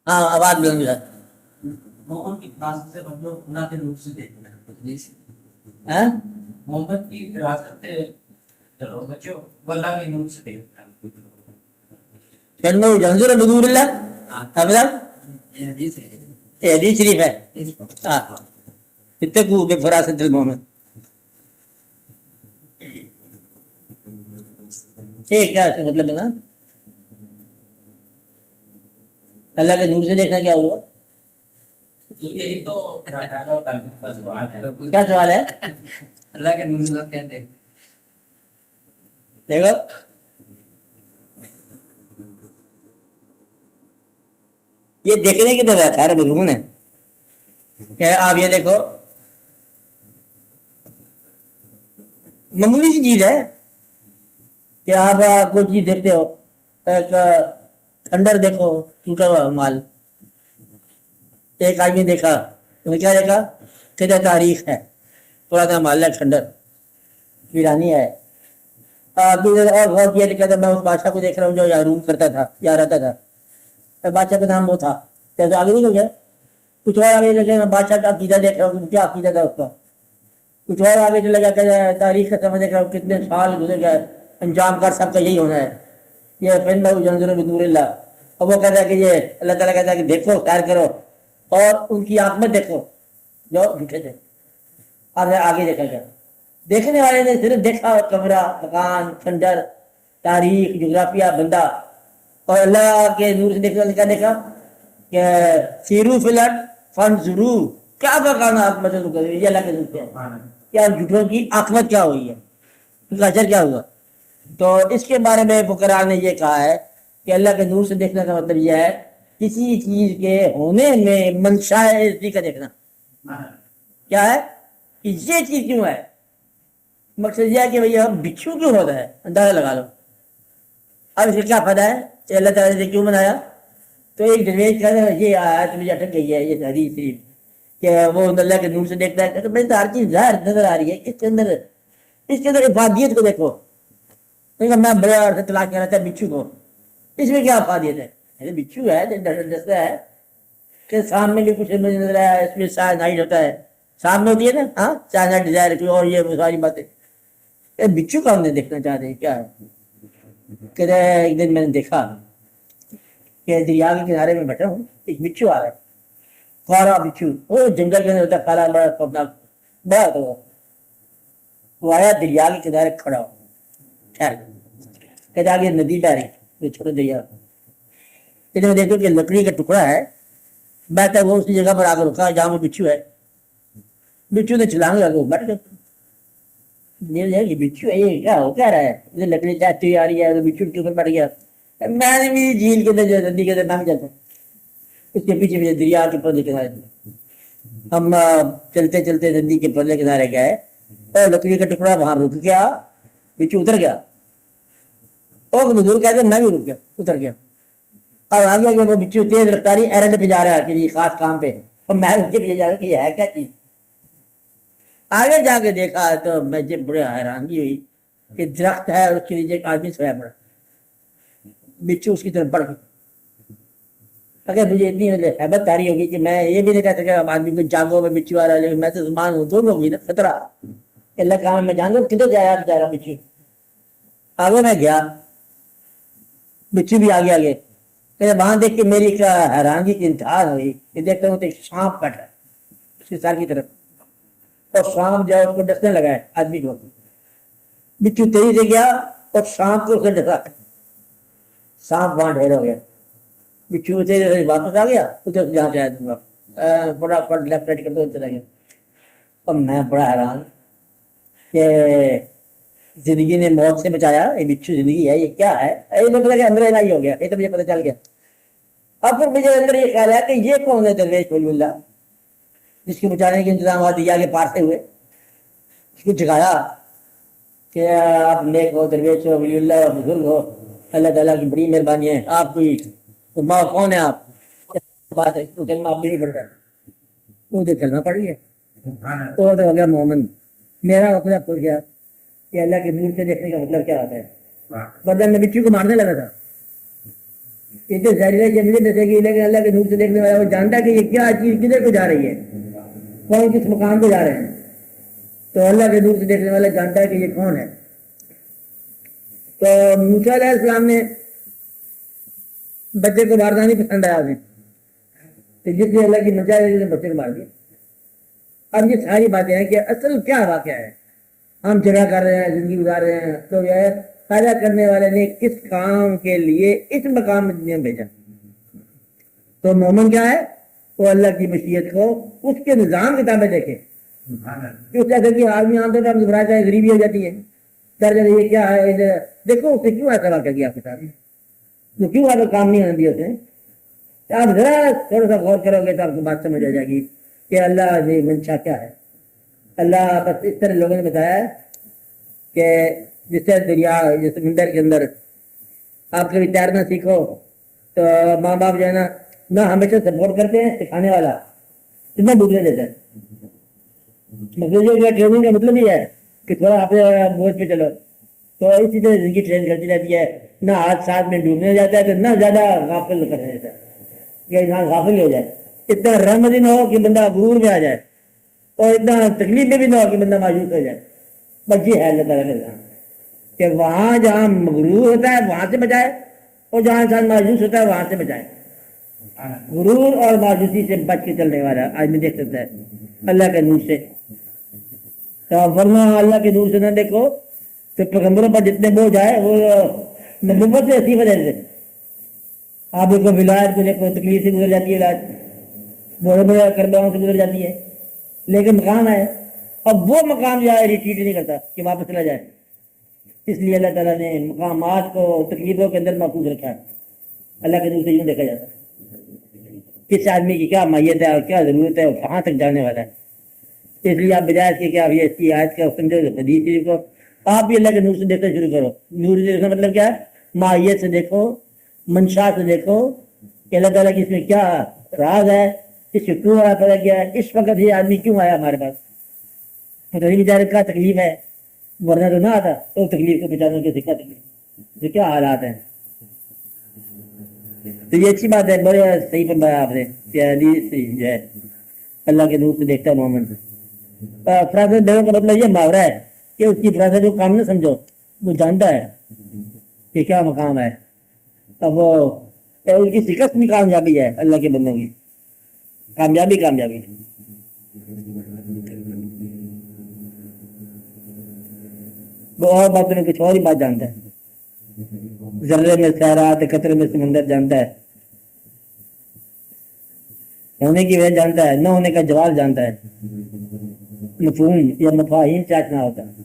ہاں آواز بلند ہے. محمد کی وراثت سے بچوں اللہ کے نور سے دیکھنا ہاں محمد کی وراثت سے چلو بچوں اللہ کے نور سے دیکھنا کہنا جنظر بدور اللہ حافظ یہ حدیث ہے. یہ حدیث شریف ہے. ہاں اتقوا بفراست المومن. یہ کیا اس کا مطلب ہے نا اللہ کے نور سے دیکھنا کیا ہوا؟ یہی تو کیا سوال ہے؟ اللہ کے نور سے کہتے ہیں دیکھو یہ دیکھنے کی طرح خیر مضمون ہے کہ آپ یہ دیکھو معمولی سی چیز ہے کہ آپ کوئی چیز دیکھتے ہو ایک کھنڈر دیکھو ٹوٹا ہوا مال. ایک آدمی دیکھا انہوں نے کیا دیکھا کہ تاریخ ہے پرانا مال ہے کھنڈر ویرانی ہے. اور غور کیا کہتا میں اس بادشاہ کو دیکھ رہا ہوں جو یہاں روم کرتا تھا یا رہتا تھا. بادشاح کا نام وہ تھا کیسے آگے نہیں ہو گیا کچھ اور آگے لگے میں بادشاہ کا عقیدہ دیکھ رہا ہوں کیا عقیدہ تھا اس کا. کچھ اور آگے چلا گیا کہ تاریخ کا سمجھ دیکھ رہا ہوں کتنے سال گزر گئے انجام کر سب کا یہی ہونا ہے. یہ فن جنظر بدور اللہ. اور وہ کہتا ہے کہ یہ اللہ تعالیٰ کہتا ہے کہ دیکھو خیر کرو اور ان کی عاقبت دیکھو جو جھوٹے تھے. آگے دیکھا گیا دیکھنے والے نے صرف دیکھا کمرہ مکان کھنڈر تاریخ جغرافیہ بندہ. اور اللہ کے نور سے دیکھنے والے کیا دیکھا کہ سیرو فلٹ فن ضرور کیا کرنا مطلب یہ اللہ کے نور سے کیا جھوٹوں کی عاقبت کیا ہوئی ہے ان کا اثر کیا ہوا. تو اس کے بارے میں فقراء نے یہ کہا ہے کہ اللہ کے نور سے دیکھنے کا مطلب یہ ہے کسی چیز کے ہونے میں منشا ہے کا دیکھنا. کیا ہے کہ یہ چیز کیوں ہے مقصد یہ ہے کہ بھئی بچھو کیوں ہوتا ہے اندازہ لگا لو. اب اس کا کیا فائدہ ہے کہ اللہ تعالیٰ نے کیوں بنایا. تو ایک درویش کہتا ہے یہ آیت مجھے اٹک گئی ہے یہ حدیث شریف کہ وہ اللہ کے نور سے دیکھتا ہے کہ ہر چیز ظاہر نظر آ رہی ہے اس کے اندر افادیت کو دیکھو. میں بڑے عرصے تلاش کر رہا تھا بچھو کو اس میں کیا افادیت ہے بچھو ہے دستا ہے کہ سامنے بھی کچھ نظر آیا اس میں سائز نائٹ ہوتا ہے سامنے ہوتی ہے نا ہاں سائز نائٹ ڈیزائر اور یہ ساری باتیں بچھو کا ہم نے دیکھنا چاہتے ہیں کیا ہے. کہتے ہیں ایک دن میں نے دیکھا کہ دریا کے کنارے میں بیٹھا ہوں ایک بچھو آ رہا ہے کالا بچھو وہ جنگل کے اندر ہوتا ہے کالا بڑا ہوتا وہ آیا دریا کے کنارے کھڑا ہو کہتے آگے ندی بہ رہی چھوٹے دریا میں دیکھو کہ لکڑی کا ٹکڑا ہے بہتا ہے وہ اسی جگہ پر آ کر رکا جہاں وہ بچھو ہے. بچھو نے چھلانگ لگا بیٹھ گیا بچھو ہے یہ کیا ہو کیا رہا ہے لکڑی چاہتی آ رہی ہے بچھو کے اوپر بیٹھ گیا. میں نے بھی جھیل کے اندر ندی کے اندر نام جاتا اس کے پیچھے پیچھے دریا کے پردے کنارے ہم چلتے چلتے ندی کے پردے کنارے گئے اور لکڑی کا ٹکڑا وہاں رک گیا بچھو اتر گیا اور بزرگ کہتے میں بھی رک گیا اتر گیا. اب آگے وہ بچھو تیز رفتاری ایرنڈ پہ جا رہا ہے کہ یہ خاص کام پہ اور میں اس کے پیچھے جا رہا کہ یہ ہے کیا چیز. آگے جا کے دیکھا تو مجھے بڑے حیرانگی ہوئی کہ درخت ہے اور اس کے نیچے ایک آدمی سویا پڑا بچھو اس کی طرف بڑھ گئی. اگر مجھے اتنی حیبت تاری ہوگی کہ میں یہ بھی نہیں کہہ سکا آدمی کو جانگوں میں بچھو آ رہا ہے لیکن میں تو زمان ہوں دونوں ہوگی نا خطرہ اللہ کام میں جانگوں کدھر جایا بچارا بچھو. آگے میں گیا بچھو بھی آگے آگے وہاں دیکھ کے میری حیرانگی کی انتہا ہوئی کہ دیکھتا ہوں تو ایک سانپ کٹ رہا ہے اس کے سر کی طرف اور سانپ جو ہے اس کو ڈسنے لگا ہے آدمی کو. بچھو تیزی سے گیا اور سانپ کو اسے ڈسا سانپ وہاں ڈھیر ہو گیا. بچھو تیزی سے واپس آ گیا ادھر جہاں سے آیا تھا بڑا فٹ لیفٹ رائٹ کرتے ہوئے چلا گیا. اور میں بڑا حیران کہ زندگی نے موت سے بچایا یہ بچھو زندگی ہے یہ کیا ہے یہ تو پتا کہ اندر ہی ہو گیا یہ تو مجھے پتہ چل گیا. اب پھر مجھے اندر یہ خیال ہے کہ یہ کون ہے درویش ولی اللہ جس کے بچانے کے انتظامات دیا کے پار سے ہوئے اس کو جگایا کہ آپ نیک ہو درویش ہو ولی اللہ ہو بزرگ ہو اللہ تعالیٰ کی بڑی مہربانی ہے آپ کوئی ماں کون ہے آپ بات ہے تو کلمہ آپ بھی نہیں پڑھتا وہ تو کلمہ پڑھ گیا تو ہو گیا مومن. میرا مطلب ہو گیا کہ اللہ کے نور سے دیکھنے کا مطلب کیا ہوتا ہے. بدل میں بچوں کو مارنے لگا تھا یہ تو ظاہر ہے کہ مجھے دسے گی، لیکن اللہ کے نور سے دیکھنے والا وہ جانتا ہے کہ یہ کیا چیز کدھر کو جا رہی ہے، کون کس مقام کو جا رہے ہیں. تو اللہ کے نور سے دیکھنے والا جانتا ہے کہ یہ کون ہے. تو موسیٰ علیہ السلام نے بچے کو مارنا نہیں پسند آیا انہیں، تو جس نے اللہ کی مچا نے بچے کو مار دیا. اب یہ ساری باتیں ہیں کہ اصل کیا واقعہ ہے. ہم جگہ کر رہے ہیں، زندگی گزار رہے ہیں، تو یہ ہے پیدا کرنے والے نے کس کام کے لیے اس مقام میں دنیا میں بھیجا. تو مومن کیا ہے؟ وہ اللہ کی مشیت کو اس کے نظام کتابیں دیکھے. کیوں کہتے کہ آدمی عام طور پر گھبراتا ہے، غریبی ہو جاتی ہے، ڈر جاتا ہے یہ کیا ہے. دیکھو اس نے کیوں ایسا واقعہ کیا آپ کے ساتھ، تو کیوں آپ کو کام نہیں آنے دیا اسے. آپ ذرا تھوڑا سا غور کرو گے تو آپ کو بات سمجھ آ جائے گی کہ اللہ نے منشا کیا ہے. اللہ بس اس طرح لوگوں نے بتایا ہے کہ جس طرح دریا جس سمندر کے اندر آپ کبھی تیرنا سیکھو تو ماں باپ جو ہے نا نہ ہمیشہ سپورٹ کرتے ہیں سکھانے والا اتنا ڈوبنے دیتا ہے. مطلب یہ ٹریننگ کا مطلب یہ ہے کہ تھوڑا آپ بوجھ پہ چلو، تو اسی طرح زندگی ٹرین کرتی رہتی ہے. نہ ہاتھ ساتھ میں ڈوبنے جاتا ہے تو نہ زیادہ غافل کرنے دیتا ہے کہ انسان غافل ہو جائے. اتنا رحمت نہ ہو کہ بندہ غرور میں آ جائے، اور اتنا تکلیف میں بھی نہ ہو کہ بندہ مایوس ہو جائے. بس یہ ہے اللہ تعالیٰ کا نظام کہ وہاں جہاں مغرور ہوتا ہے وہاں سے بچائے، اور جہاں انسان مایوس ہوتا ہے وہاں سے بچائے. غرور اور مایوسی سے بچ کے چلنے والا آدمی دیکھ سکتا ہے اللہ کے نور سے. ورنہ اللہ کے نور سے نہ دیکھو تو پیغمبروں پر جتنے بوجھ آئے وہ نبوت سے اسی وجہ سے. آپ دیکھو ولایت کو دیکھو تکلیف سے گزر جاتی ہے، علاج بڑے بڑے کربلاؤں سے گزر جاتی ہے، لیکن مقام ہے. اب وہ مقام جو ہے ریٹریٹ نہیں کرتا کہ واپس چلا جائے. اس لیے اللہ تعالیٰ نے مقامات کو تکلیفوں کے اندر محفوظ رکھا ہے. اللہ کے نور سے یوں دیکھا جاتا ہے کس آدمی کی کیا ماہیت ہے اور کیا ضرورت ہے اور کہاں تک جانے والا ہے. اس لیے آپ بجائے اس کے کہ آپ یہ اس کی آیت کا سمجھو حدیث شریف کو آپ بھی اللہ کے نور سے دیکھنا شروع کرو. نور سے دیکھنا مطلب کیا ہے؟ ماہیت سے دیکھو، منشا سے دیکھو کہ اللہ تعالیٰ کی اس میں کیا راز ہے، اس سے کیوں آیا پتا کیا ہے، اس وقت یہ آدمی کیوں آیا ہمارے پاس. بیچارے کا تکلیف ہے، ورنہ تو نہ آتا. تو تکلیف کو بچانے کے سکھا تکلیف یہ کیا حالات ہیں. تو یہ اچھی بات ہے، بڑے صحیح فرمایا آپ نے کہ حدیث جو ہے اللہ کے نور سے دیکھتا ہے مومن. فراست دینے کا مطلب یہ محاورہ ہے کہ اس کی فراست کو کام نہ سمجھو، وہ جانتا ہے کہ کیا مقام ہے. اب وہ ان کی شکست بھی کامیابی ہے، اللہ کے بندوں کی کامیابی کامیابی. وہ اور باتوں میں کچھ اور ہی بات جانتا ہے. ذرے میں سیرات قطرے میں سمندر جانتا ہے، ہونے کی وجہ جانتا ہے، نہ ہونے کا جواب جانتا ہے. مفہوم یا مفاہیم چاچنا ہوتا ہے.